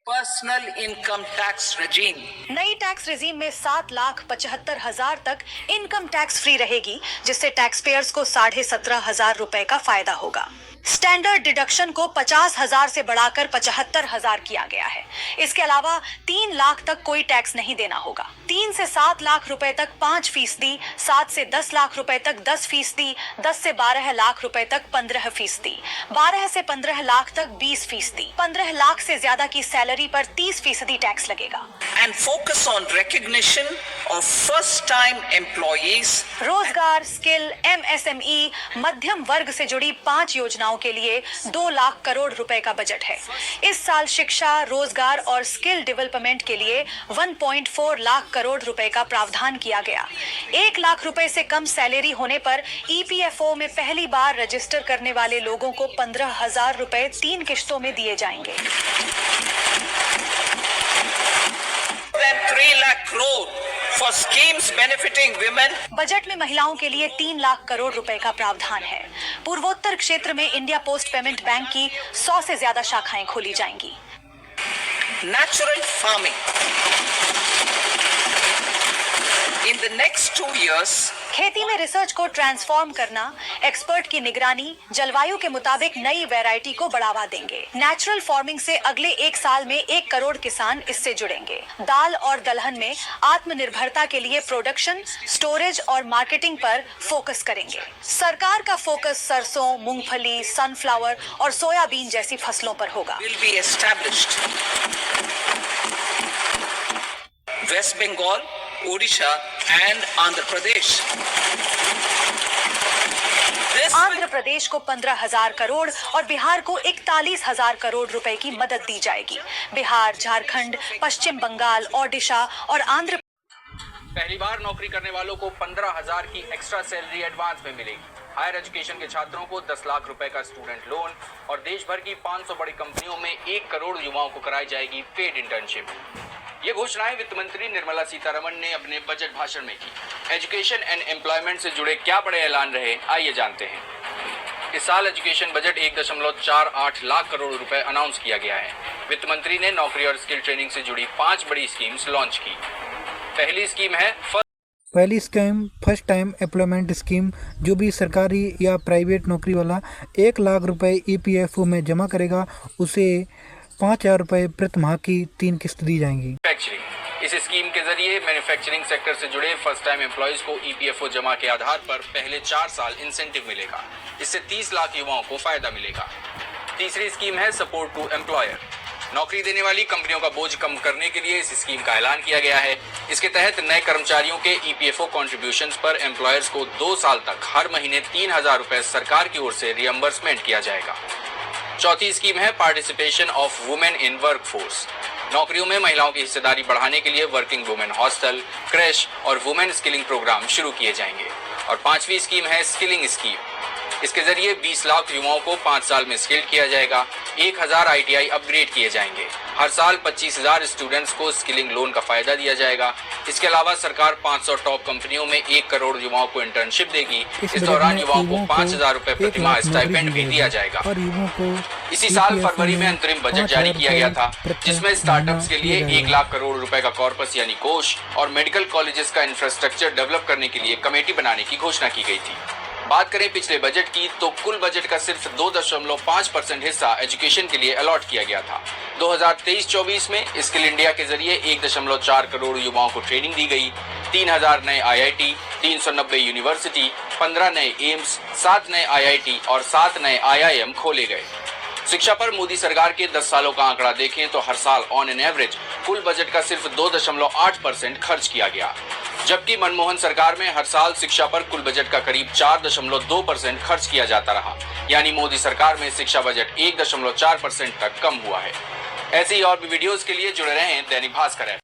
Personal income tax regime. नई tax regime में 7,75,000 तक इनकम टैक्स फ्री रहेगी, जिससे टैक्स पेयर्स को 17,500 रुपए का फायदा होगा। स्टैंडर्ड डिडक्शन को 50,000 से बढ़ाकर 75,000 किया गया है। इसके अलावा 3 लाख तक कोई टैक्स नहीं देना होगा। 3 से 7 लाख रुपए तक 5%, 7 से 10 लाख रुपए तक 10%, 10 से 12 लाख रुपए तक 15%, 12 से 15 लाख तक 20%, 15 लाख से ज्यादा की सैलरी पर 30% टैक्स लगेगा। And focus on recognition of first time employees. रोजगार, स्किल, MSME, मध्यम वर्ग से जुड़ी 5 योजनाओं के लिए 2 लाख करोड़ रुपए का बजट है। इस साल शिक्षा, रोजगार और स्किल डेवलपमेंट के लिए 1.4 लाख करोड़ रुपए का प्रावधान किया गया। 1 लाख रुपए से कम सैलरी होने पर EPFO में पहली बार रजिस्टर करने वाले लोगों को 15,000 रुपए 3 किश्तों में दिए जाएंगे। 3 lakh crore for schemes benefiting women। Budget में महिलाओं के लिए 3 लाख करोड़ रुपए का प्रावधान है। पूर्वोत्तर क्षेत्र में इंडिया पोस्ट पेमेंट बैंक की 100 से ज्यादा शाखाएं खोली जाएंगी। Natural farming. In the next 2 years, खेती में रिसर्च को ट्रांसफॉर्म करना, एक्सपर्ट की निगरानी, जलवायु के मुताबिक नई वैरायटी को बढ़ावा देंगे। नेचुरल फार्मिंग से अगले 1 साल में 1 करोड़ किसान इससे जुड़ेंगे। दाल और दलहन में आत्मनिर्भरता के लिए प्रोडक्शन, स्टोरेज और मार्केटिंग पर फोकस करेंगे। सरकार का फोकस सरसों, मूंगफली, सनफ्लावर और सोयाबीन जैसी फसलों पर होगा। will be established। West Bengal, Odisha and Andhra Pradesh। Andhra Pradesh को 15,000 करोड़ और बिहार को 41,000 करोड़ रुपए की मदद दी जाएगी। बिहार, झारखंड, पश्चिम बंगाल, ओडिशा और आंध्र पहली बार नौकरी करने वालों को 15,000 की एक्स्ट्रा सैलरी एडवांस में मिलेगी। हायर एजुकेशन के छात्रों को 10 लाख रुपए का स्टूडेंट लोन और देश भर की 500 बड़ी कंपनियों में 1 करोड़ युवाओं को कराई जाएगी पेड इंटर्नशिप। ये घोषणाएं वित्त मंत्री निर्मला सीतारमण ने अपने बजट भाषण में की। एजुकेशन एंड एम्प्लॉयमेंट से जुड़े क्या बड़े ऐलान रहे, आइए जानते हैं। इस साल एजुकेशन बजट 1.48 लाख करोड़ रुपए अनाउंस किया गया है। वित्त मंत्री ने नौकरी और स्किल ट्रेनिंग से जुड़ी 5 बड़ी स्कीम्स लॉन्च की। पहली scheme first time employment scheme, जो भी सरकारी या प्राइवेट नौकरी वाला 1 लाख रुपए EPFO में जमा करेगा, उसे 5,000 रुपए प्रति माह की 3 किस्त दी जाएंगी। मैन्युफैक्चरिंग। इस स्कीम के जरिए मैन्युफैक्चरिंग सेक्टर से जुड़े फर्स्ट टाइम एम्प्लॉयज को EPFO जमा के आधार पर पहले 4 साल इंसेंटिव मिलेगा। इससे 30 लाख युवाओं को फायदा मिलेगा। तीसरी स्कीम है सपोर्ट टू एम्प्लॉयर। नौकरी देने वाली कंपनियों का बोझ कम करने के लिए इस स्कीम का ऐलान किया गया है। इसके तहत नए कर्मचारियों के EPFO कॉन्ट्रीब्यूशंस पर एम्प्लॉयर्स को 2 साल तक हर महीने 3,000 रुपए सरकार की ओर से रियम्बर्समेंट किया जाएगा। चौथी स्कीम है participation of women in workforce. नौकरियों में महिलाओं की हिस्सेदारी बढ़ाने के लिए वर्किंग वुमेन हॉस्टल, क्रैश और वुमेन स्किलिंग प्रोग्राम शुरू किए जाएंगे। और 5वीं स्कीम है स्किलिंग स्कीम। इसके जरिए 20 लाख युवाओं को 5 साल में स्किल्ड किया जाएगा। 1,000 ITI अपग्रेड किए जाएंगे। हर साल 25,000 स्टूडेंट्स को स्किलिंग लोन का फायदा दिया जाएगा। इसके अलावा सरकार 500 टॉप कंपनियों में 1 करोड़ युवाओं को इंटर्नशिप देगी। इस दौरान युवाओं को 5,000 रुपए प्रति माह स्टाइपेंड भी दिया जाएगा। इसी साल फरवरी में अंतरिम बजट जारी किया गया था, जिसमें स्टार्टअप्स के लिए 1 लाख करोड़ रुपए का कॉर्पस यानी कोष और मेडिकल कॉलेजेस का इंफ्रास्ट्रक्चर डेवलप करने के लिए कमेटी बनाने की घोषणा की गई थी। बात करें पिछले बजट की, तो कुल बजट का सिर्फ 2.5% हिस्सा एजुकेशन के लिए अलॉट किया गया था। 2023-24 में स्किल इंडिया के जरिए 1.4 करोड़ युवाओं को ट्रेनिंग दी गई। 3,000 नए IIT, 390 यूनिवर्सिटी, 15 नए एम्स, 7 नए IIT और 7 नए IIM खोले गए। शिक्षा पर मोदी सरकार के 10 सालों का आंकड़ा देखें तो हर साल ऑन एन एवरेज कुल बजट का सिर्फ 2.8% खर्च किया गया, जबकि मनमोहन सरकार में हर साल शिक्षा पर कुल बजट का करीब 4.2% खर्च किया जाता रहा। यानी मोदी सरकार में शिक्षा बजट 1.4% तक कम हुआ है। ऐसे ही और भी वीडियोस के लिए जुड़े रहें दैनिक भास्कर ऐप।